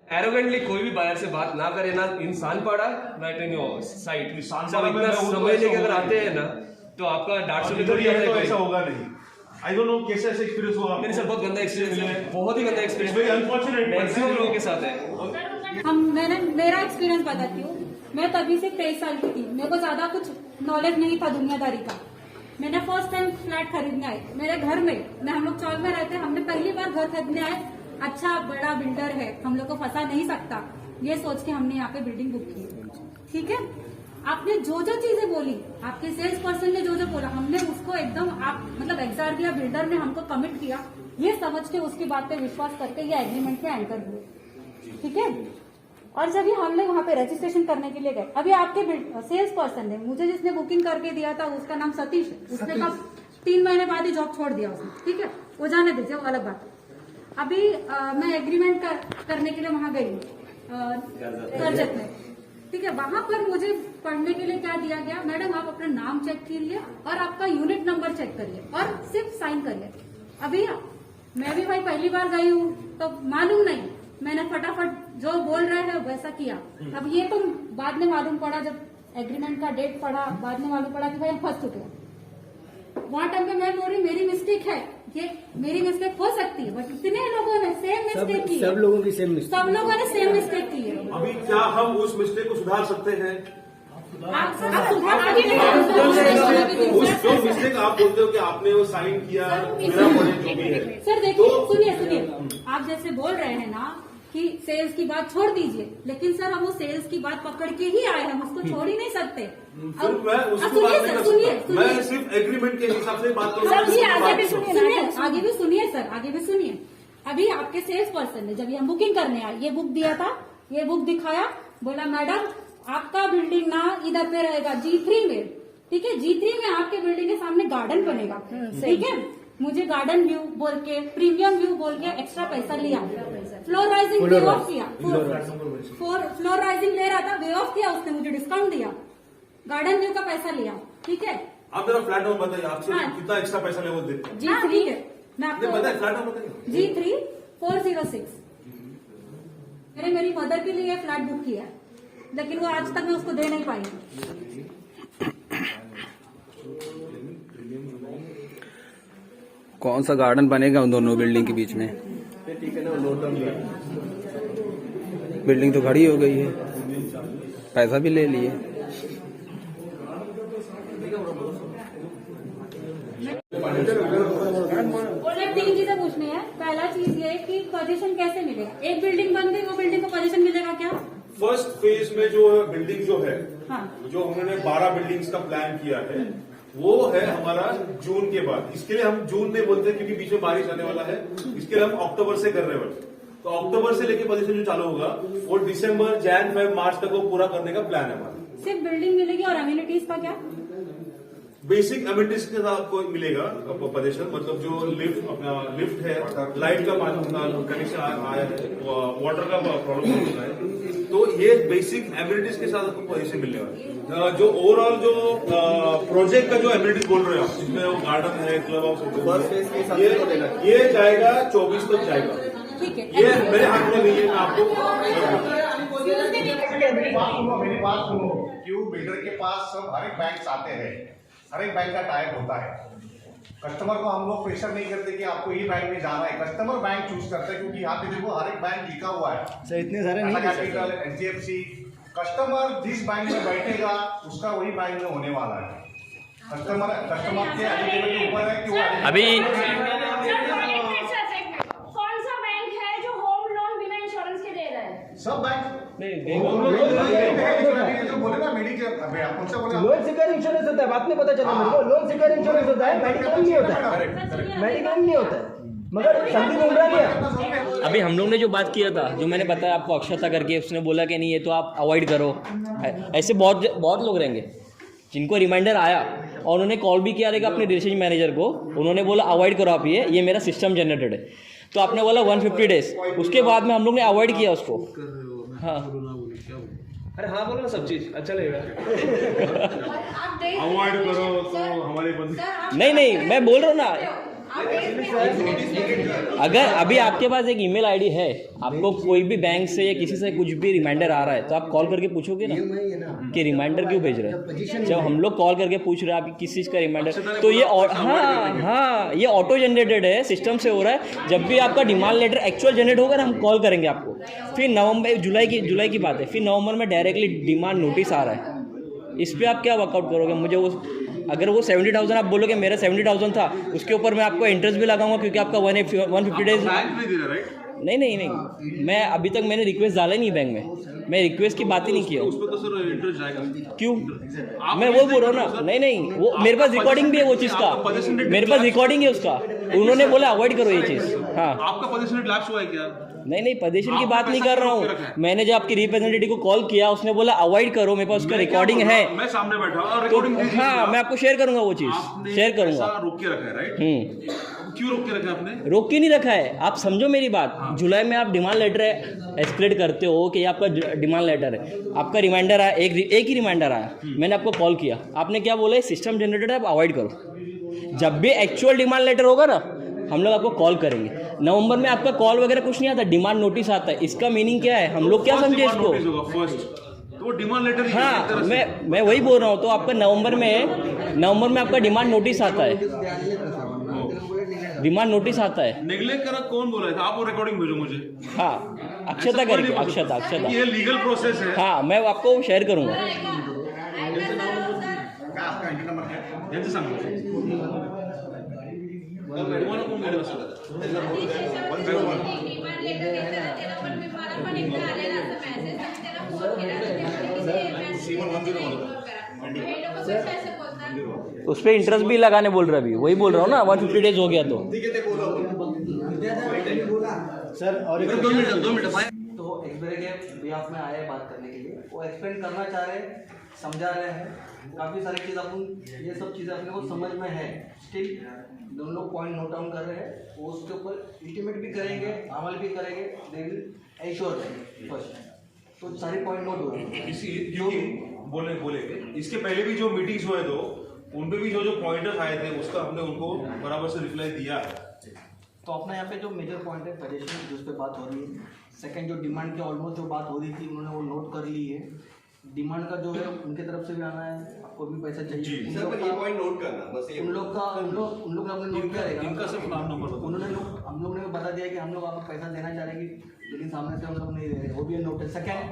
Arrogantly कोई भी buyer से बात ना करे, ना इंसान पड़ा ना इन साइट। इंसान सब पड़ा, इतना मैं वो तो समझ ऐसा लेके अगर होगा आते हैं ना तो आपका डांट सुनने इधर थोड़ी ये आता है तो है ऐसा कोई। होगा नहीं। आई डोंट नो कैसे ऐसा एक्सपीरियंस हुआ मेरे साथ बहुत गंदा एक्सपीरियंस है, बहुत ही गंदा वेरी एक्सपीरियंस अनफॉर्चुनेट। मैक्सिमम लोगों के साथ है। मेरा एक्सपीरियंस बताती हूँ। मैं तभी से 23 साल की थी, मेरे को ज्यादा कुछ नॉलेज नहीं था दुनियादारी का। मैंने फर्स्ट टाइम फ्लैट खरीदने आए मेरे घर में, हम लोग चौक में रहते हैं, हमने पहली बार घर खरीदने आए। अच्छा बड़ा बिल्डर है, हम लोग को फंसा नहीं सकता, ये सोच के हमने यहाँ पे बिल्डिंग बुक की। ठीक है, आपने जो जो चीजें बोली, आपके सेल्स पर्सन ने जो जो बोला, हमने उसको एकदम आप मतलब एग्जार दिया, बिल्डर ने हमको कमिट किया, ये समझ के उसकी बात पे विश्वास करके ये एग्रीमेंट पे एंटर हुए। ठीक है, और जब ये हम लोग वहाँ पे रजिस्ट्रेशन करने के लिए गए, अभी आपके सेल्स पर्सन ने मुझे जिसने बुकिंग करके दिया था उसका नाम सतीश है, उसने कब 3 महीने बाद ही जॉब छोड़ दिया उसने। ठीक है, वो जाने दीजिए, वो अलग बात है। अभी मैं एग्रीमेंट करने के लिए वहां गई करजत में। ठीक है, वहां पर मुझे पढ़ने के लिए क्या दिया गया, मैडम आप अपना नाम चेक कीजिए और आपका यूनिट नंबर चेक करिए और सिर्फ साइन करिए। अभी मैं भी भाई पहली बार गई हूँ तो मालूम नहीं, मैंने फटाफट जो बोल रहे हैं वैसा किया। अब ये तो बाद में मालूम पड़ा, जब एग्रीमेंट का डेट पढ़ा बाद में मालूम पड़ा कि भाई हम फंस चुके हैं। वहां टाइम पे मैं बोल रही मेरी मिस्टेक है, ये मेरी मिस्टेक हो सकती है, बट इतने लोगों ने सेम मिस्टेक की है, सब लोगों की सेम मिस्टेक, सब लोगों ने सेम मिस्टेक की है। अभी क्या हम उस मिस्टेक को सुधार सकते हैं? आप सुधार सकते उस जो हैं। मिस्टेक आप बोलते हो कि आपने वो साइन किया, मेरा पॉइंट जो भी है। सर देखिए, सुनिए, आप जैसे बोल रहे हैं ना कि सेल्स की बात छोड़ दीजिए, लेकिन सर हम वो सेल्स की बात पकड़ के ही आए, हम उसको छोड़ ही नहीं सकते। सिर्फ मैं उसकी बात नहीं कर सकता, मैं सिर्फ एग्रीमेंट के हिसाब से बात करूँ। आगे भी सुनिए सर, आगे भी सुनिए। अभी आपके सेल्स पर्सन ने जब ये हम बुकिंग करने आए, ये बुक दिया था, ये बुक दिखाया, बोला मैडम आपका बिल्डिंग ना इधर पे रहेगा G3 में। ठीक है, G3 में आपके बिल्डिंग के सामने गार्डन बनेगा। ठीक है, मुझे गार्डन व्यू बोल के, प्रीमियम व्यू बोल के एक्स्ट्रा पैसा लिया, फ्लोर राइजिंग वे ऑफ किया, फ्लोर राइजिंग ले रहा था, वे ऑफ किया उसने, मुझे डिस्काउंट दिया, गार्डन व्यू का पैसा लिया। ठीक है, आप मेरा फ्लैट नंबर बताइए, आपसे हाँ। कितना एक्स्ट्रा पैसा ले वो देते हैं? G3 है, मैं आपको बताइए फ्लैट नंबर बताइए। G3 406। मेरी मदर के लिए फ्लैट बुक किया है, लेकिन वो आज तक मैं उसको दे नहीं पाई। कौन सा गार्डन बनेगा उन दोनों बिल्डिंग के बीच में? बिल्डिंग तो खड़ी हो गई है, पैसा भी ले लिए। मुझे 3 चीजें पूछनी है। पहला चीज ये कि पोजीशन कैसे मिलेगा, एक बिल्डिंग बन गई वो बिल्डिंग को पोजीशन मिलेगा क्या? फर्स्ट फेज में जो बिल्डिंग जो है, हाँ। जो उन्होंने 12 बिल्डिंग्स का प्लान किया है, वो है हमारा जून के बाद। इसके लिए हम जून में बोलते हैं क्योंकि बीच में बारिश आने वाला है, इसके लिए हम अक्टूबर से कर रहे हैं। तो अक्टूबर से लेके पोजीशन जो चालू होगा वो दिसंबर, जैन, फेब, मार्च तक वो पूरा करने का प्लान है हमारा। सिर्फ बिल्डिंग मिलेगी और अम्यूनिटीज का क्या? बेसिक अम्यूनिटीज के साथ आपको मिलेगा पोजीशन, मतलब जो लिफ्ट है, लाइट का कनेक्शन आया है, वाटर का प्रॉब्लम हो रहा है, तो ये बेसिक एम्यूनिटीज के साथ आपको पोजीशन मिलने वाला है। जो ओवरऑल जो प्रोजेक्ट का जो एम्यूनिटीज बोल रहे हो आप, जिसमें वो गार्डन है, क्लब हाउस, ये जाएगा 24 तक जाएगा। ठीक है, ये मेरे हाथ में नहीं है, मैं आपको मेरी बात सुनो। क्यों बिल्डर के पास सब हर एक बैंक आते हैं, हर एक बैंक का टाइप होता है। कस्टमर को हम लोग प्रेशर नहीं करते कि आपको ये बैंक में जाना है, कस्टमर बैंक चूज करता है, क्योंकि यहाँ पे देखो हर एक बैंक लिखा हुआ है। सर इतने सारे नहीं कैपिटल, HDFC, कस्टमर जिस बैंक में बैठेगा उसका वही बैंक में होने वाला है। कस्टमर के एलिजिबिलिटी के ऊपर है कि वो अभी कौन सा बैंक है जो होम लोन बिना इंश्योरेंस के दे रहा है? सब बैंक नहीं जो बोले ना मेडिकेयर, अबे आप कौन सा बोले? लोन सिक्योर इंश्योरेंस होता है, बात नहीं पता चला मेरे को। लोन सिक्योर इंश्योरेंस होता है, मेडिक्लेम नहीं होता है, मेडिक्लेम नहीं होता है। मगर संदीप उमरा गया। अभी हम लोग ने जो बात किया था, जो मैंने बताया आपको अक्षता करके, उसने बोला कि नहीं ये तो आप अवॉइड करो। ऐसे बहुत लोग रहेंगे जिनको रिमाइंडर आया और उन्होंने कॉल भी किया रहेगा अपने रिलेशनशिप मैनेजर को, उन्होंने बोला अवॉइड करो आप, ये मेरा सिस्टम जनरेटेड है। तो आपने बोला 150 डेज, उसके बाद में हम लोग ने अवॉइड किया उसको। हाँ अरे हाँ बोलो ना, सब चीज अच्छा लगेगा। अवॉइड करो तो हमारे बंदे नहीं मैं बोल रहा हूँ ना, अगर अभी आपके पास एक ईमेल आईडी है, आपको कोई भी बैंक से या किसी से कुछ भी रिमाइंडर आ रहा है, तो आप कॉल करके पूछोगे ना कि रिमाइंडर क्यों भेज रहे हैं। जब हम लोग कॉल करके पूछ रहे हैं आप किस चीज़ का रिमाइंडर, तो ये हाँ ये ऑटो जनरेटेड है, सिस्टम से हो रहा है। जब भी आपका डिमांड लेटर एक्चुअल जनरेट होगा ना, हम कॉल करेंगे आपको। फिर जुलाई की बात है, फिर नवंबर में डायरेक्टली डिमांड नोटिस आ रहा है। इस पर आप क्या वर्कआउट करोगे? मुझे वो अगर वो 70,000 आप बोलोगे मेरा 70,000 था, उसके ऊपर मैं आपको इंटरेस्ट भी लगाऊंगा क्योंकि आपका 150 डेज नहीं, मैं अभी तक मैंने रिक्वेस्ट डाला ही नहीं बैंक में, मैं रिक्वेस्ट की बात ही नहीं किया। उस पर तो सर इंटरेस्ट जाएगा। क्यों? मैं वो बोल रहा हूँ ना, नहीं वो मेरे पास रिकॉर्डिंग भी है वो चीज़ का, मेरे पास रिकॉर्डिंग है उसका। उन्होंने बोला अवॉइड करो ये चीज़। हाँ, आपका पोजीशन लैप्स हुआ है क्या? नहीं पोजीशन की बात नहीं कर रहा हूँ मैंने। जो आपकी रिप्रेजेंटेटिव को कॉल किया, उसने बोला अवॉइड करो, मेरे पास उसका रिकॉर्डिंग है। मैं सामने बैठा हूँ और रिकॉर्डिंग हाँ, मैं आपको शेयर करूंगा वो चीज़, शेयर करूंगा। रोक के रखा है, राइट? क्यों रोक के रखा है आपने? रोक के नहीं रखा है, आप समझो मेरी बात। जुलाई में आप डिमांड लेटर एस्केलेट करते हो कि ये आपका डिमांड लेटर है, आपका रिमाइंडर आया, एक ही रिमाइंडर आया, मैंने आपको कॉल किया, आपने क्या बोला सिस्टम जनरेटेड है, आप अवॉइड करो। जब भी एक्चुअल डिमांड लेटर होगा ना, हम लोग आपको कॉल करेंगे। नवंबर में आपका कॉल वगैरह कुछ नहीं आता, डिमांड नोटिस आता है। इसका मीनिंग क्या है, हम लोग क्या समझे इसको? तो डिमांड लेटर, हाँ, मैं वही बोल रहा हूँ। तो आपका नवंबर में आपका डिमांड नोटिस आता है, डिमांड नोटिस आता है। नेग्लेक्ट करा कौन बोला था? आप वो रिकॉर्डिंग भेजो मुझे। हाँ, अक्षता करके, अक्षता ये लीगल प्रोसेस है। हाँ, मैं आपको शेयर करूँगा। आपका इंटर नंबर है? यांचं सांगा। तुम्हाला कोण गाडी बसवलं? उस पर इंटरेस्ट भी लगाने बोल रहा, अभी वही बोल रहा हूँ ना, 150 डेज हो गया तो। सर और एक 2 मिनट तो एक्सपेयर के बिहाफ में आए बात करने के लिए, वो एक्सप्लेन करना चाह रहे हैं, समझा रहे हैं, काफ़ी सारी चीज़ अपन, ये सब चीज़ें अपने को समझ में है। स्टिल दोनों लोग पॉइंट नोट डाउन कर रहे हैं, वो उसके ऊपर इंटीमेट भी करेंगे, अमल भी करेंगे, दे विल एश्योर फर्स्ट। तो सारे पॉइंट नोट हो रहे हैं। क्योंकि बोले इसके पहले भी जो मीटिंग्स हुए तो उन पे भी जो पॉइंटर्स आए थे, उसका हमने उनको बराबर से रिप्लाई दिया है। तो अपना यहाँ पे जो मेजर पॉइंट है सजेशन जिस पे बात हो रही है, सेकंड जो डिमांड की ऑलमोस्ट जो बात हो रही थी उन्होंने वो नोट कर ली है। डिमांड का जो है उनके तरफ से भी आना है, आपको भी पैसा चाहिए। उन लोग ने अपने नोट किया रहेगा, इनका सिर्फ नाम नंबर उन्होंने हम लोग ने बता दिया कि हम लोग आपको पैसा देना चाह रहे हैं, लेकिन सामने से हम लोग नहीं दे रहे, वो भी नोट है। सेकेंड,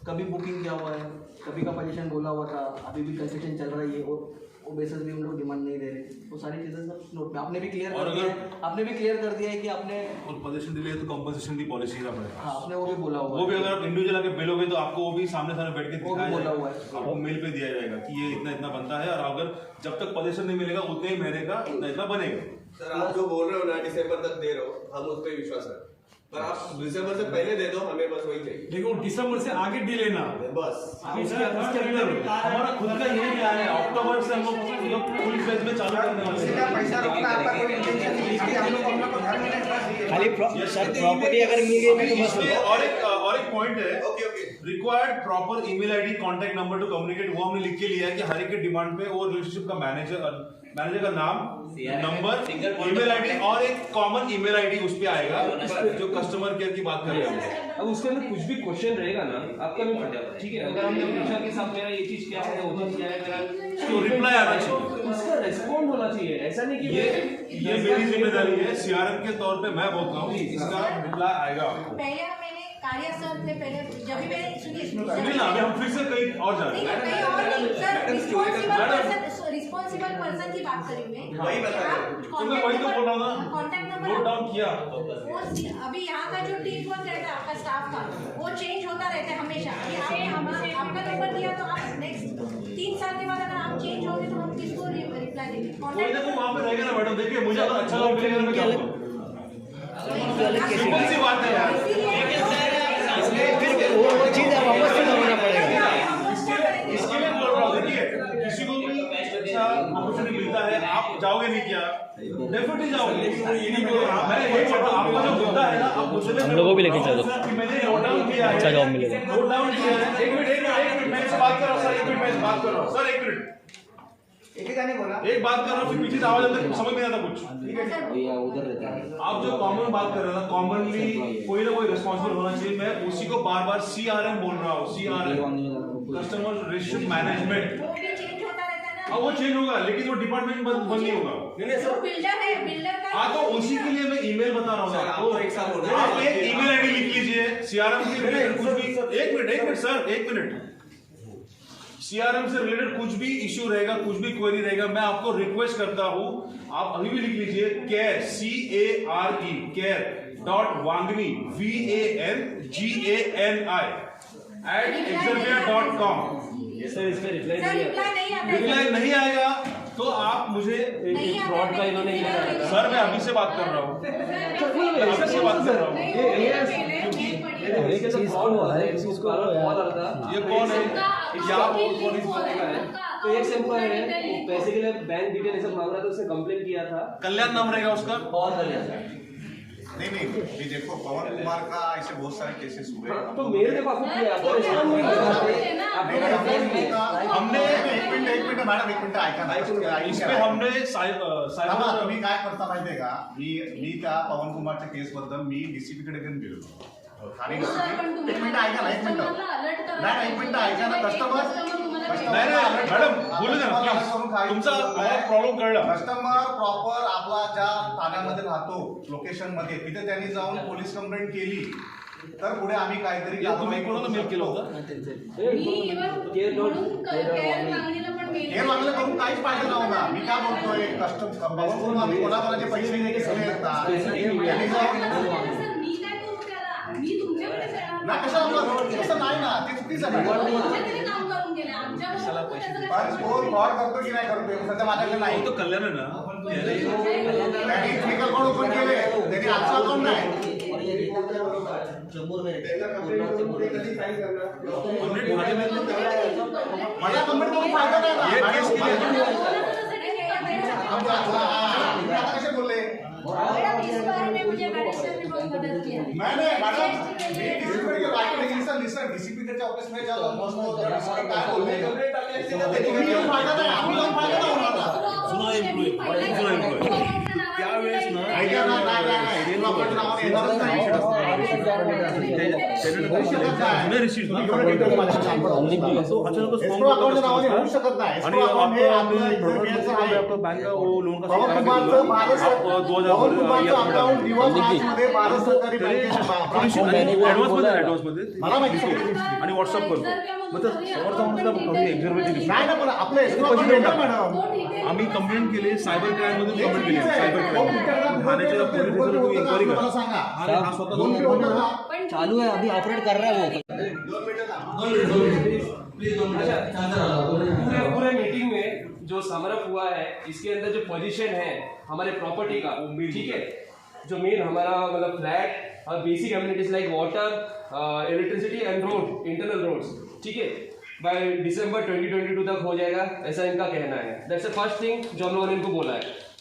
कभी बुकिंग किया हुआ है, कभी का पोजीशन बोला हुआ था, अभी भी कंस्ट्रक्शन चल रही है, वो बेसिस भी हम लोग डिमांड नहीं दे रहे। वो सारी चीज़ें सब नोट पे आपने भी क्लियर कर दिया है, आपने भी क्लियर कर दिया है कि आपने और पोजीशन डिले तो कंपनसेशन की पॉलिसी का पड़ेगा। हाँ, आपने वो भी बोला हुआ वो भी अगर आप इंडिविजुअल आके बिलोगे तो आपको वो भी सामने बैठ के वो भी बोला हुआ है, आपको मेल पे दिया जाएगा कि ये इतना बनता है, और अगर जब तक पोजीशन नहीं मिलेगा उतने ही महीने का इतना बनेगा। सर आप जो बोल रहे हो ना दिसंबर तक दे रहे हो, हम उस पर विश्वास रखते हैं, पर आप दिसंबर से पहले दे दो, हमें बस वही चाहिए। लेकिन दिसंबर से आगे डिले ना बस इसके अंदर हमारा खुद का यही क्या है, अक्टूबर से हम लोग फुल फेज में चालू करने वाले हैं। पैसा रोकना आपका कोई इंटेंशन नहीं है, हम लोग को घर में खाली सर प्रॉपर्टी अगर मिल गई मैं तो बस इसमें और एक पॉइंट है, required proper email ID contact number two communicate, वो हमने लिख के लिया है कि हर एक के डिमांड पे वो रिलेशनशिप का मैनेजर का नाम, नंबर, ईमेल आईडी और एक कॉमन ईमेल आईडी उस पे आएगा जो कस्टमर केयर की बात कर रहे हैं। अब उसके अंदर कुछ भी क्वेश्चन रहेगा ना, आपका भी फट जाता है। ठीक है, अगर हमने पूछा कि साहब मेरा ये चीज क्या है, वो चीज क्या है, मेरा तो रिप्लाई आना चाहिए, उसका रिस्पॉन्ड होना चाहिए। ऐसा नहीं कि ये मेरी जिम्मेदारी है, सीआरएम के तौर पे मैं बोलता हूँ इसका रिप्लाई आएगा आपको। पहले मैंने कार्यस्थल से पहले जब भी मैंने सुनिए ना, अभी हम फिर से कहीं और जा रहे हैं। रिस्पॉन्सिबल पर्सन की बात करी मैं, वही बता रहा हूं, वही तो बोल रहा था, कॉन्टैक्ट नंबर नोट डाउन किया। अभी यहाँ का जो टीम वर्क रहता है आपका स्टाफ का, वो चेंज होता रहता है हमेशा। अभी आपका नंबर दिया तो आप नेक्स्ट 3 साल के बाद अगर आप चेंज होंगे तो हम किसको रिप्लाई देंगे? कोई ना कोई वहाँ पे रहेगा ना मैडम, देखिए मुझे अगर अच्छा लगे मैं क्या करूँ, सिंपल सी बात है यार। फिर वो चीज़ वापस से करना पड़ेगा। इसके लिए बोल रहा हूँ, देखिए किसी को भी अच्छा अपॉर्चुनिटी मिलता है, आप जाओगे नहीं क्या? डेफिनेटली जाओगे। मैं यही बोल रहा हूँ, आपका जो मुद्दा है ना, आप मुझे हम लोगों को भी लेके चलो, मैंने नोट डाउन किया है, अच्छा जॉब मिलेगा। नोट डाउन किया है। एक मिनट मैं से बात कर रहा हूँ सर, एक मिनट मैं बात कर रहा हूँ सर, एक मिनट। एक ही नहीं बोला। एक बात कर रहा हूँ फिर पीछे से आवाज आता है, समझ में आता कुछ। ठीक है भैया उधर रहता है। आप जो कॉमन बात कर रहे हैं ना, कॉमनली कोई ना कोई रिस्पॉन्सिबल होना चाहिए। मैं उसी को बार बार CRM बोल रहा हूँ, CRM कस्टमर रिलेशनशिप मैनेजमेंट। वो भी चेंज होता रहता है ना। अब वो चेंज होगा लेकिन वो डिपार्टमेंट बंद नहीं होगा। जो बिल्डर है, बिल्डर का हाँ तो उसी के लिए मैं ईमेल बता रहा हूँ आपको। एक साल हो गया। आप एक ईमेल आईडी लिख लीजिए CRM से रिलेटेड कुछ भी। एक मिनट सर, एक मिनट। CRM से रिलेटेड कुछ भी इश्यू रहेगा, कुछ भी क्वेरी रहेगा, मैं आपको रिक्वेस्ट करता हूं, आप अभी भी लिख लीजिए care care.wangani WANGANI @exervia.com। Sir इसमें रिप्लाई सर नहीं रिप्लाई आता। नहीं आता है। रिप्लाई नहीं आएगा तो आप मुझे नहीं आता फ्रॉड का है। इन्होंने ये करा था। सर मैं अभी से बात कर रहा हूँ, अभी से बात कर रहा हूँ। एक चीज फ्रॉड हुआ है, चीज को बहुत आ रहा था। ये कौन है? क्या कौन इस बात का है? तो एक सिंपल है, पैसे के लिए बैंक डिटेल सब मांग रहा था, उसने कंप्लेंट किया था। कल्याण नाम रहेगा उसका। बहुत बढ़िया। नहीं ये देखो पवन कुमार का ऐसे बहुत सारे केसेस हुए हैं। तो मेरे देखो आपको किया, आपको रिस्पॉन्ड नहीं किया। हमने एक मिनिट मॅडम एक मिनिट ऐका इसमें हमने साहेब तुम्ही काय करता माहितीये का, मी त्या पवन कुमारच्या केस बद्दल मी DCP कडे घेऊन गेलो ठाणे DCP। एक मिनिट ऐका ना, एक मिनिट नाही एक मिनिट ऐका ना। कस्टमर नाही मॅडम बोलू द्या ना please. तुमचा प्रॉब्लेम कळला। कस्टमर प्रॉपर आपला ज्या ठाण्यामध्ये राहतो लोकेशन मध्ये, तिथे त्यांनी जाऊन पोलीस कंप्लेंट केली तर पुढे आम्ही काहीतरी तुम्ही कोणाला मेल केला होता? हे मागलं करून काहीच पाहिजे नव्हता। मी काय बोलतोय, पवन कुमार कोणाकोणाचे पैसे घेतले असतात ना, कशाला असं नाही ना, ते चुकीचं आहे। पण कोण फ्रॉड करतो की नाही करतो सध्या माझ्याकडे नाही। तो कल्याण है ना, त्यांनी इथले अकाउंट ओपन केले, त्यांनी आजचं अकाउंट नाही। चेंबूर में मला कंप्लेंट करून फायदा नाही ना। ये केस के लिए आता कसे बोलले इस बारे में मुझे बैरिस्टर ने बहुत मदद किया। मैंने मैडम DCP के बाइक लिसन DCP के ऑफिस में जाओ मस्त काय बोलले त्यांनी फायदा नाही, आम्ही जाऊन फायदा नाही होणार ना। सुना एम्प्लॉय त्यावेळेस ना ऐका ना, नाही हे लोकांच्या नावाने येणारच नाही। जुने रिसीट एस्क्रो अकाउंटच्या नावाने होऊ शकत नाही। एस्क्रो अकाउंट हे आपलं एक्झिबिटचं आहे। बैंक वो लोन का पवन कुमारचं पवन कुमारचं अकाउंट दिवस मार्चमध्ये भारत सरकारी ऍडव्हान्स मध्ये मला माहिती आहे। आणि व्हॉट्सअप करतो मग समोरचा माणूस एक्झर्वेटिव्ह नाही ना, पण आपलं एस्क्रो अकाउंट वेगळं मॅडम। आम्ही कंप्लेंट केली, सायबर क्राईम मध्ये कंप्लेंट केली, सायबर क्राईम ठाण्याच्या पोलीस स्टेशनला तुम्ही इन्क्वायरी करा। मला सांगा हा स्वतः चालू है, अभी ऑपरेट कर रहा है वो। पूरे मीटिंग में जो समरप हुआ है, इसके अंदर जो पोजीशन है हमारे प्रॉपर्टी का, ठीक है, जो मेन हमारा मतलब फ्लैट और basic amenities like water, electricity and road, internal roads, ठीक है, बाय दिसंबर 2022 तक हो जाएगा, ऐसा इनका कहना है। दैट्स द फर्स्ट थिंग जो हम लोगों ने इनको बोला है,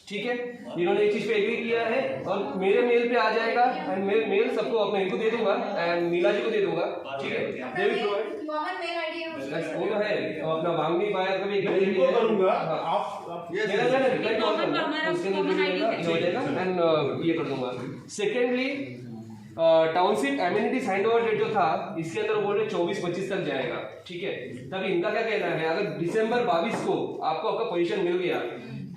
ठीक है। इन्होंने एक चीज पे एग्री किया है और मेरे मेल पे आ जाएगा एंड मेल सबको अपने इनको दे दूंगा एंड नीला जी को दे दूंगा, ठीक है। They will provide common mail ID है उसका। वो तो है, अपना वांगनी बायर का भी एक इनको करूंगा। आप मेरा जो है रिप्लाई कॉल करना, उसके अंदर ये हो जाएगा एंड ये कर दूंगा। Secondly township amenities handover date जो था, इसके अंदर बोल रहे 24-25 तक जाएगा, ठीक है। तभी इनका क्या कहना है, अगर दिसंबर 22 को आपको आपका पोजीशन मिल गया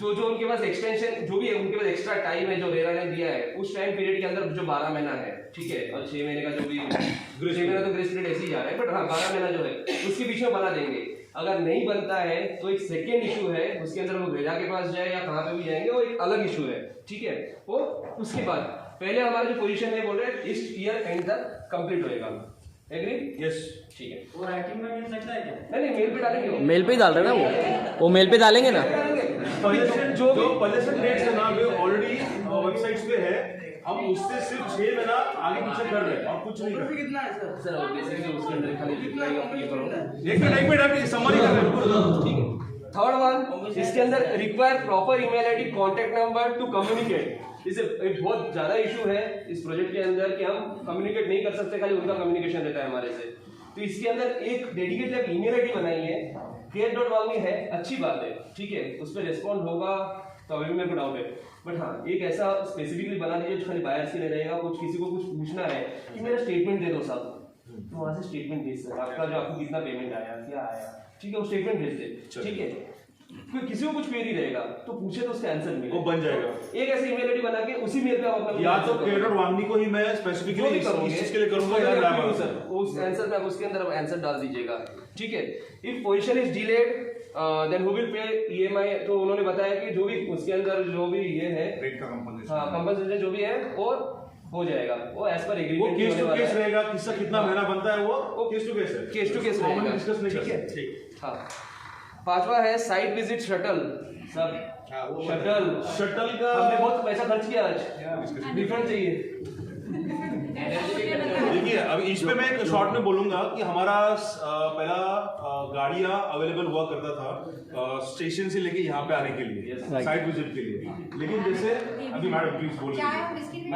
तो जो उनके पास एक्सटेंशन जो भी है, उनके पास एक्स्ट्रा टाइम है जो रेरा ने दिया है, उस टाइम पीरियड के अंदर जो 12 महीना है, ठीक है, और 6 महीने का जो भी 6 महीना तो ग्रेस पीरियड ऐसे ही जा रहा है, बट हाँ 12 महीना जो है उसके बीच में बना देंगे। अगर नहीं बनता है तो एक सेकेंड इशू है, उसके अंदर वो रेरा के पास जाए या कहाँ पे भी जाएंगे, वो एक अलग इशू है, ठीक है। वो उसके बाद पहले हमारा जो पोजीशन है बोल रहे इस ईयर एंड तक कंप्लीट होएगा। एग्री? यस, ठीक है। वो राइटिंग में मिल सकता है क्या? नहीं मेल पे डालेंगे, मेल पे ही डाल रहे हैं ना वो मेल पे डालेंगे ना। जो पोजीशन डेट्स है ना वो ऑलरेडी वेबसाइट्स पे है, हम उससे सिर्फ 6 महीना आगे पीछे कर रहे हैं और कुछ नहीं कर रहे। कितना है सर? सर बेसिकली उसके अंदर खाली रिप्लाई आप ये करो। एक मिनट आप समरी कर रहे हो, ठीक है। थर्ड वन, इसके अंदर require proper email ID, contact number two communicate. इसे एक बहुत ज्यादा इशू है इस प्रोजेक्ट के अंदर कि हम कम्युनिकेट नहीं कर सकते, खाली उनका कम्युनिकेशन रहता है हमारे से। तो इसके अंदर एक डेडिकेटेड ईमेल आईडी बनाई है K.Wagni है, अच्छी बात है, ठीक है, उस पर रिस्पॉन्ड होगा तो अभी भी मेरे को डाउट है, बट हाँ एक ऐसा स्पेसिफिकली बना दीजिए जो खाली बायर्स के लिए रहेगा। कुछ किसी को कुछ पूछना है कि मेरा स्टेटमेंट दे दो साहब, तो वहाँ से स्टेटमेंट भेज सकते, आपका जो आपको कितना पेमेंट आया, क्या आया, ठीक है, वो स्टेटमेंट भेज दे, ठीक है। कोई किसी को कुछ क्वेरी रहेगा तो पूछे तो उसका आंसर मिले, वो बन जाएगा। एक ऐसे ईमेल आईडी बना के उसी मेल पे आप अपना या तो K.Wagni को ही मैं स्पेसिफिकली इस चीज के लिए करूंगा या लैब उस आंसर में आप उसके अंदर आंसर डाल दीजिएगा, ठीक है। If possession is delayed then who will pay EMI, तो उन्होंने बताया कि जो भी उसके अंदर जो भी ये है रेट का कंपनसेशन, हाँ कंपनसेशन जो भी है वो हो जाएगा, वो एज पर वो एग्रीमेंट केस टू केस रहेगा, किसका कितना महीना बनता है वो केस टू केस है, केस टू केस कॉमन रहेगा, डिस्कस नहीं ठीक है। करते। ठीक। हाँ, पांचवा है साइट विजिट शटल, सब शटल का हमने बहुत पैसा खर्च किया आज, रिफंड चाहिए। देखिए अभी इस पे मैं एक शॉर्ट में बोलूंगा कि हमारा पहला गाड़ियां अवेलेबल हुआ करता था स्टेशन से लेके यहाँ पे आने के लिए, साइट विजिट के लिए, लेकिन जैसे अभी मैडम प्लीज बोलिए। चाय और बिस्किट भी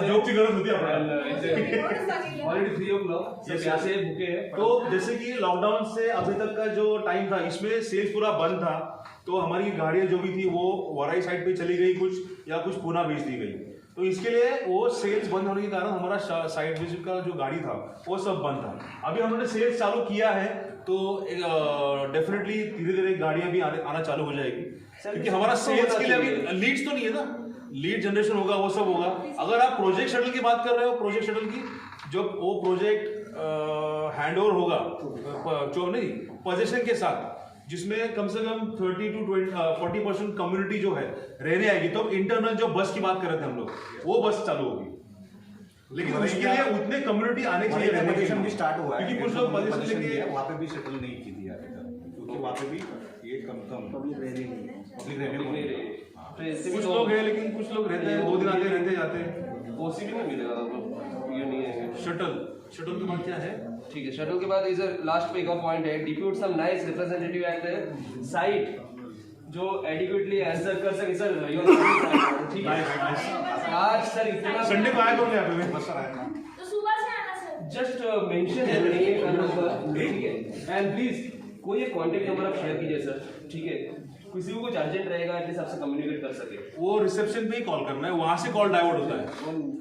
जॉब की जरूरत होती है ऑलरेडी 3 o'clock यहाँ से भूखे हैं। तो जैसे कि लॉकडाउन से अभी तक का जो टाइम था इसमें सेल्स पूरा बंद था, तो हमारी गाड़ियां जो भी थी वो वाराई साइड पे चली गई कुछ, या कुछ पुणे भेज दी गई। तो इसके लिए वो सेल्स बंद होने के कारण हमारा साइड विजिट का जो गाड़ी था वो सब बंद था। अभी हमने सेल्स चालू किया है तो डेफिनेटली धीरे धीरे गाड़ियां भी आना चालू हो जाएगी, क्योंकि हमारा सेल्स के लिए अभी लीड्स तो नहीं है ना, लीड जनरेशन होगा, वो सब होगा। अगर आप प्रोजेक्ट शटल की बात कर रहे हो, प्रोजेक्ट शटल की जो वो प्रोजेक्ट हैंड ओवर होगा जो नहीं पोजीशन के साथ, जिसमें कम से कम 30 to 40% कम्युनिटी जो है रहने आएगी, तो इंटरनल जो बस की बात कर रहे थे हम लोग, वो बस चालू होगी। लेकिन उसके लिए उतने कम्युनिटी आने चाहिए रहने के लिए भी स्टार्ट हुआ है, क्योंकि कुछ लोग पोजीशन लेके वहाँ पे भी सेटल नहीं की थी यार, क्योंकि वहाँ पे भी ये कम पब्लिक रहने कुछ लोग हैं, लेकिन कुछ लोग रहते हैं 2 दिन आते रहते जाते हैं। ओसी भी नहीं मिलेगा, ये नहीं है। शटल के बाद क्या है? ठीक है, शटल के बाद इज लास्ट पे एक और पॉइंट है, depute some nice representative at the site जो एडिक्वेटली आंसर कर सके। सर ठीक है, आज सर इतना संडे को आया करोगे यहाँ पे? बस सर आया तो सुबह से आना सर, जस्ट मेंशन ठीक है। एंड प्लीज कोई एक कांटेक्ट नंबर आप शेयर कीजिए सर, ठीक है, किसी को कुछ अर्जेंट रहेगा एटलीस्ट आपसे कम्युनिकेट कर सके। वो रिसेप्शन पे ही कॉल करना है, वहां से कॉल डाइवर्ट होता है।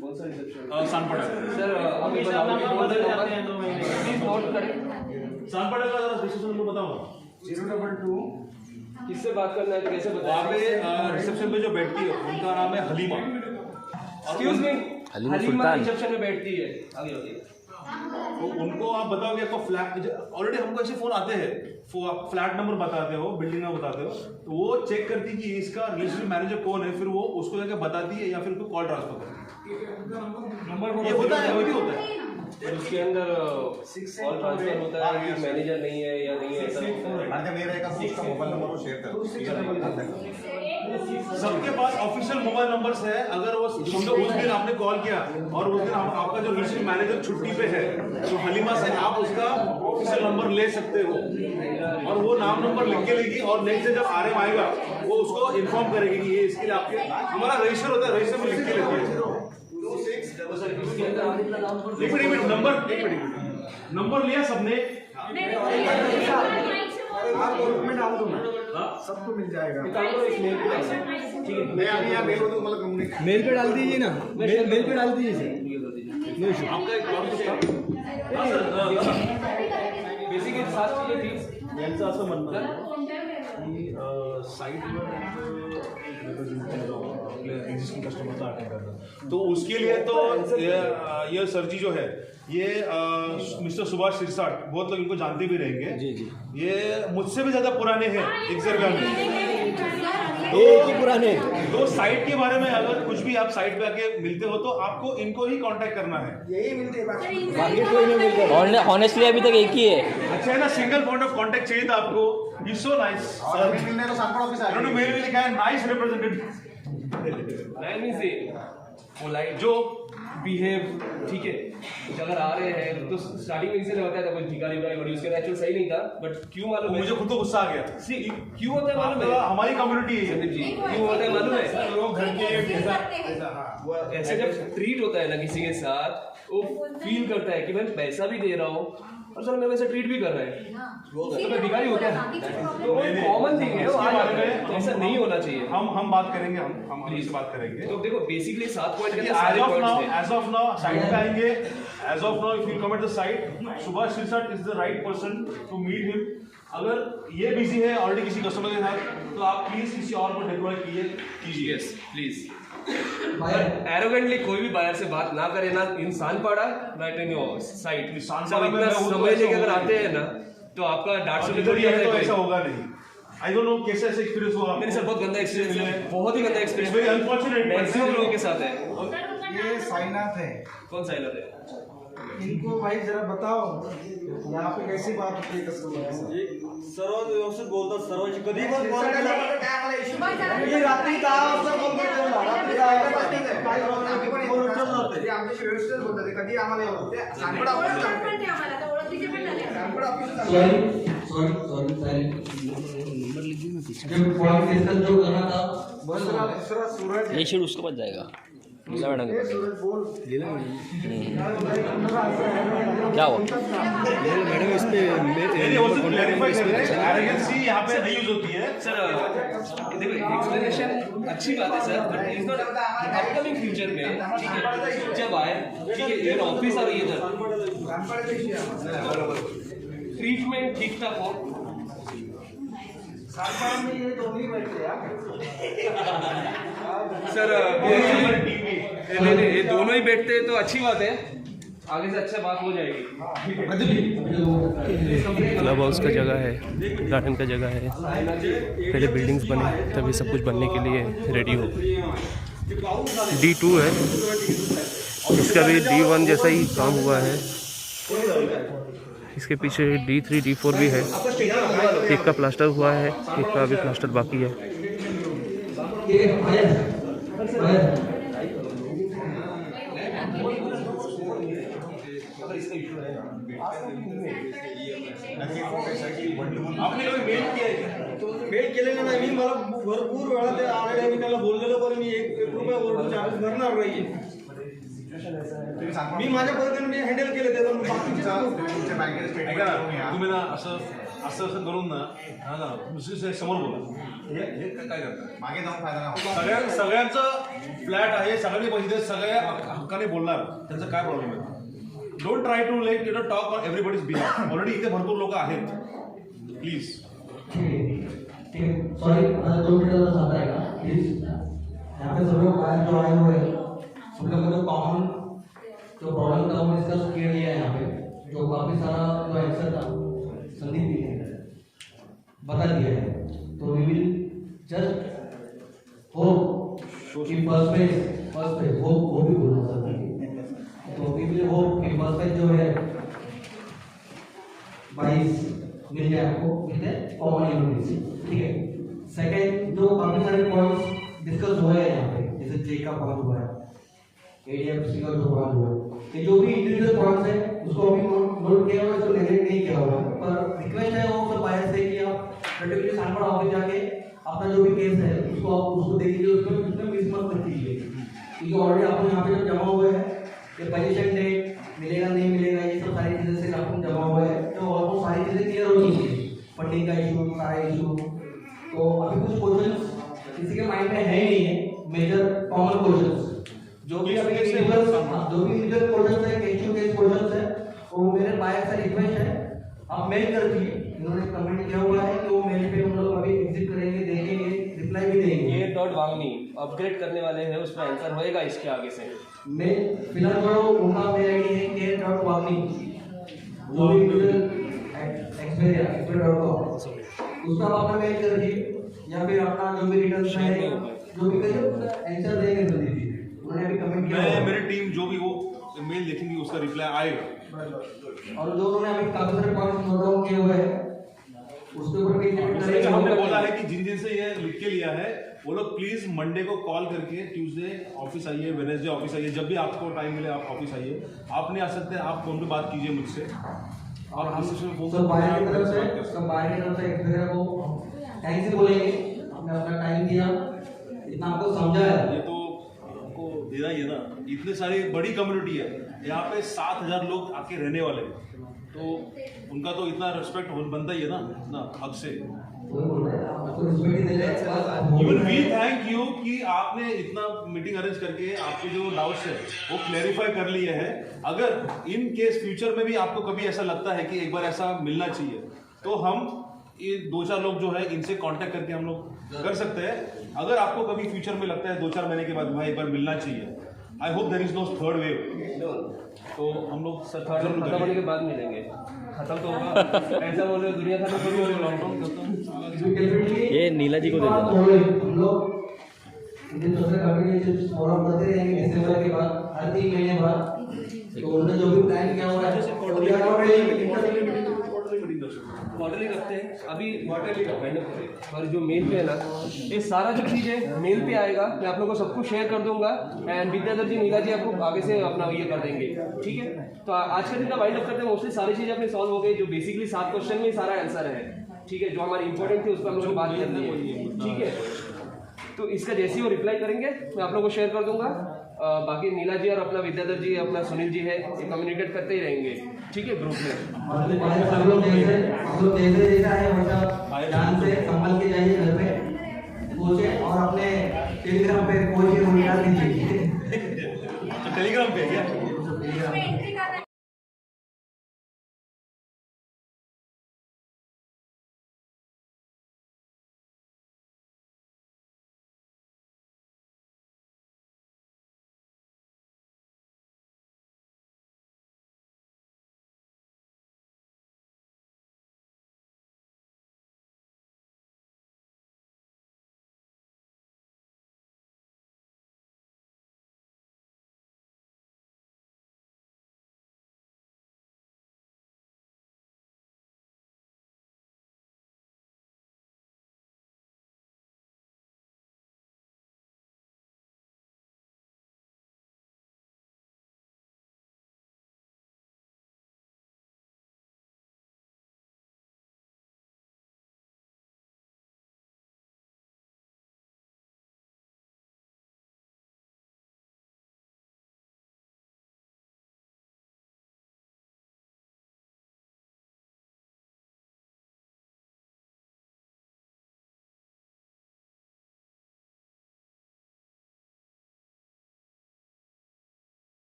कौन सा रिसेप्शन? सानपड़ा सर अभी प्लीज नोट करें। सानपड़ा का जरा रिसेप्शन नंबर बताओ। 022 किससे बात करना है, कैसे वहाँ पे रिसेप्शन पे जो बैठती है उनका नाम है Halima. Excuse me, Halima reception में बैठती है, आगे बताइए। तो उनको आप बताओगे आपको फ्लैट, ऑलरेडी हमको ऐसे फोन आते हैं, फ्लैट नंबर बताते हो, बिल्डिंग नंबर बताते हो, तो वो चेक करती कि इसका रिलेशनशिप मैनेजर कौन है, फिर वो उसको जाके बताती है या फिर उसको कॉल ट्रांसफर करती है। ये होता है, वो भी होता है। पर उसके अंदर कॉल ट्रांसफर होता है कि मैनेजर नहीं है या नहीं है, ऐसा होता है। अगर नहीं रहेगा तो उसका मोबाइल नंबर को शेयर कर सबके पास ऑफिशियल मोबाइल नंबर्स है। अगर वो समझो उस दिन आपने कॉल किया और उस दिन आपका जो रिलेशनशिप मैनेजर छुट्टी पे है, तो हलीमा से आप उसका ऑफिशियल नंबर ले सकते हो और वो नाम नंबर लिख के लेगी, और नेक्स्ट डे जब RM आएगा वो उसको इन्फॉर्म करेगी कि ये इसके लिए आपके, हमारा रजिस्टर होता है, रजिस्टर में लिख के लेती है। एक मिनट नंबर लिया सबने, आप ग्रुप में डाल दो ना, सबको मिल जाएगा। मैं अभी यहाँ मेल तो मतलब कम्युनिकेट मेल पे डाल दीजिए ना, मेल पे डाल दीजिए आपका एक बेसिकली फास्ट चीजें थी यांचं असं म्हणणं आहे की साईटवर आपले एक्झिस्टिंग कस्टमरचा अटेंड करतात, तो उसके लिए तो ये सर जी जो है ये मिस्टर सुभाष सिरसाट, बहुत लोग इनको जानते भी रहेंगे। जी जी, ये मुझसे भी ज्यादा पुराने हैं एक्सरगा में, एक ही पुराने। तो साइट के बारे में अगर कुछ भी आप साइट पे आके मिलते हो तो आपको इनको ही कांटेक्ट करना है। यही मिलते हैं, बाकी कोई नहीं मिलता। ऑनेस्टली अभी तक एक ही है। अच्छा है ना, सिंगल पॉइंट ऑफ कांटेक्ट चाहिए था आपको। ही सो नाइस। और अभी मिलने तो सांपड़ ऑफिस आ उन्होंने मेल में लिखा है नाइस रिप्रेजेंटेटिव। पोलाइट जो बिहेव, ठीक है, अगर आ रहे हैं तो स्टार्टिंग में इसलिए होता था कोई भिखारी वीडियो उसके एक्चुअल सही नहीं था, बट क्यों मालूम है मुझे खुद को गुस्सा आ गया। क्यों होता है मालूम है? हमारी कम्युनिटी है संदीप जी, क्यों होता है मालूम है? लोग घर के ऐसे जब ट्रीट होता है ना किसी के साथ, वो फील करता है कि मैं पैसा भी दे रहा हूँ और सर मेरे को ऐसे ट्रीट भी कर रहे हैं, तो मैं भिखारी होता है। तो कॉमन थिंग है, ऐसा नहीं होना चाहिए। हम बात करेंगे, हम प्लीज बात करेंगे। तो देखो बेसिकली 7 पॉइंट के एज ऑफ नाउ साइट पे आएंगे। As of now if you come at the site, Subhash Sirsat is the right person to meet him. अगर ये बिजी है ऑलरेडी किसी कस्टमर के साथ, तो आप प्लीज किसी और को डिप्लॉय कीजिए। Yes please. एरोगेंटली कोई भी बायर से बात ना करे, ना इंसान पड़ा ना इन योर साइट। सब इतना समय लेके अगर आते हैं ना, तो आपका डांट सुनने को तो ऐसा होगा नहीं। आई डोंट नो कैसे ऐसा एक्सपीरियंस हुआ मेरे सर, बहुत गंदा एक्सपीरियंस है, बहुत ही गंदा एक्सपीरियंस वेरी अनफॉर्चुनेट मैक्सिमम लोगों के साथ है। ये साइनाथ है। कौन सा है? इनको भाई जरा बताओ यहाँ पे कैसी बात होती है कस्टमर के साथ। सर्व व्यवस्थित बोलतात, सर्वांची कधी पण ये रात्री 10 वाजता फोन करतो ना, रात्री 10 वाजता काय प्रॉब्लेम फोन उचलला होते आमच्याशी व्यवस्थित बोलतात ते कधी आम्हाला ते सांगड ओळख पण ते आम्हाला आता ओळखीचे पण झाले सांगड ऑफिस ये शेड उसके पास जाएगा, लीला मैडम के पास। क्या हुआ? मैडम इस पे एरोगेंसी यहाँ पे नहीं यूज होती है सर देखो एक्सप्लेनेशन अच्छी बात है sir, but is not upcoming future में, ठीक है, जब आए, ठीक है, इवन ऑफिस आ रही है सर, ट्रीटमेंट ठीक ठाक हो। सर नहीं, ये दोनों ही बैठते हैं तो अच्छी बात है, आगे से अच्छा बात हो जाएगी। क्लब हाउस का जगह है, गार्डन का जगह है, पहले बिल्डिंग्स बने तभी सब कुछ बनने के लिए रेडी हो। D2 है, इसका भी D1 जैसा ही काम हुआ है। इसके पीछे D3 D4 भी है, एक का प्लास्टर हुआ है, एक का अभी प्लास्टर बाकी है। आपने कभी मेल किया है? मेल केलेलं नाही मी, मला भरपूर वेळा ते आलेले, मी त्याला बोललेलो पण मी 1 रुपया ओव्हर चार्जेस भरणार नाही। मी माझ्या पद्धतीने मी हँडल केले ते, पण बाकीचे तुम्ही ना असं करून ना दुसरी समोर बोला, हे काय करता मागे जाऊन फायदा नाही होत. सगळ्यांचं फ्लॅट आहे, सगळ्यांनी पैसे सगळ्या हक्काने बोलणार, त्यांचा काय प्रॉब्लेम आहे? Don't try to talk on everybody's behalf. Already इथे भरपूर लोक आहेत, प्लीज. सॉरी, 2 मिनट आता है का प्लीज? यहाँ पे सब लोग बाहर जो आए हुए हैं, सब लोग का जो कॉमन जो प्रॉब्लम था वो डिस्कस किया गया है यहाँ पे, जो काफी सारा जो आंसर था संदीप जी ने बता दिया है। तो वी विल जस्ट होप कि फर्स्ट पेज वो भी बोलना चाहते हैं, तो वी विल होप कि फर्स्ट पेज जो है 22 मिल जाए आपको, कितने कॉमन यूनिट्स, ठीक है। सेकंड, जो काफी सारे पॉइंट्स डिस्कस हुए हैं यहाँ पे, जैसे जे का पॉइंट हुआ है, एडीएफसी का जो पॉइंट हुआ है, ये जो भी इंडिविजुअल पॉइंट्स है उसको अभी नोट किया हुआ है, इसको नेगलेक्ट नहीं किया हुआ है, पर रिक्वेस्ट है वो सब बाहर से कि आप पर्टिकुलरली सांगड़ ऑफिस जाके अपना जो भी केस है उसको आप उसको देख लीजिए, उसमें मिस मत कीजिए, क्योंकि ऑलरेडी आप यहाँ पे जब जमा हुए हैं, ये पोजीशन डेट मिलेगा नहीं मिलेगा, ये सब सारी चीजें से अपन जमा हुए हैं, तो ऑलमोस्ट सारी चीजें क्लियर हो चुकी है, फंडिंग का इशू, सारा इशू। तो अभी कुछ क्वेश्चन किसी के माइंड में है ही नहीं है, मेजर कॉमन क्वेश्चंस जो भी अभी मेजर क्वेश्चंस है, केस क्वेश्चंस है, वो मेरे बायर से रिक्वेस्ट है आप मेल कर दीजिए। इन्होंने कमेंट किया हुआ है कि वो मेल पे हम लोग अभी एग्जिट करेंगे, देखेंगे, रिप्लाई भी देंगे। ये डॉट वांगनी अपग्रेड करने वाले हैं, उस पर आंसर होएगा इसके आगे से। मैं फिलहाल जो उनका मेल आईडी है k.wagni, जो भी experience.com, उसका आप अपना मेल कर दीजिए, या फिर अपना जो भी रिटर्न है, जो भी करिए आंसर देंगे जल्दी। उन्होंने अभी कमेंट किया, मेरी टीम जो भी वो मेल देखेंगी उसका रिप्लाई आएगा। और जो उन्होंने अभी काफी सारे पॉइंट्स नोट डाउन किए हुए हैं उसके ऊपर भी लेकिन हमने बोला है कि जिन जिन से ये लिख के लिया है वो लोग प्लीज मंडे को कॉल करके ट्यूसडे ऑफिस आइए, वेडनेसडे ऑफिस आइए, जब भी आपको टाइम मिले आप ऑफिस आइए। आप नहीं आ सकते, आप फोन पे बात कीजिए मुझसे और हम सब बाहर की तरफ से एक दूसरे को थैंक्स बोलेंगे, हमने अपना टाइम दिया, इतना आपको समझाया। ये तो आपको देना ही है ना, इतने सारी बड़ी कम्युनिटी है यहाँ पे, 7,000 लोग आके रहने वाले हैं, तो उनका तो इतना रिस्पेक्ट बनता ही है ना हक से। इवन वी थैंक यू कि आपने इतना मीटिंग अरेंज करके आपके जो डाउट्स है वो क्लैरिफाई कर लिए हैं। अगर इन केस फ्यूचर में भी आपको कभी ऐसा लगता है कि एक बार ऐसा मिलना चाहिए, तो हम ये 2-4 लोग जो है इनसे कांटेक्ट करके हम लोग कर सकते हैं। अगर आपको कभी फ्यूचर में लगता है 2-4 महीने के बाद भाई एक बार मिलना चाहिए, I hope there is no third wave, तो हम लोग थर्ड वेव खत्म होने के बाद मिलेंगे। खत्म तो होगा, ऐसा बोल रहे दुनिया खत्म तो नहीं, लॉकडाउन खत्म। ये नीला जी को दे देना। हम लोग दूसरे कम्युनिटी फॉरम करते रहेंगे दिसंबर के बाद, हर 3 महीने बाद। तो उन्होंने जो भी प्लान किया हुआ है क्वार्टरली रखते हैं, अभी क्वार्टरली और जो मेल पे है ना, ये सारा जो चीज़ है मेल पे आएगा, मैं आप लोगों को सब कुछ शेयर कर दूंगा एंड विद्याधर जी, नीला जी आपको आगे से अपना ये कर देंगे, ठीक है। तो आज का दिन का वाइंड अप करते हैं, मोस्टली सारी चीज़ें अपनी सॉल्व हो गई, जो बेसिकली 7 क्वेश्चन में सारा आंसर है, ठीक है, जो हमारी इंपॉर्टेंट थी उस पर हम लोग बात करनी है, ठीक है। तो इसका जैसे ही वो रिप्लाई करेंगे मैं आप लोगों को शेयर कर दूंगा। बाकी नीला जी और अपना विद्याधर जी, अपना सुनील जी है, ये कम्युनिकेट करते ही रहेंगे, ठीक है, ग्रुप में। हम लोग जैसे देखा है, मतलब ध्यान से संभल के जाइए।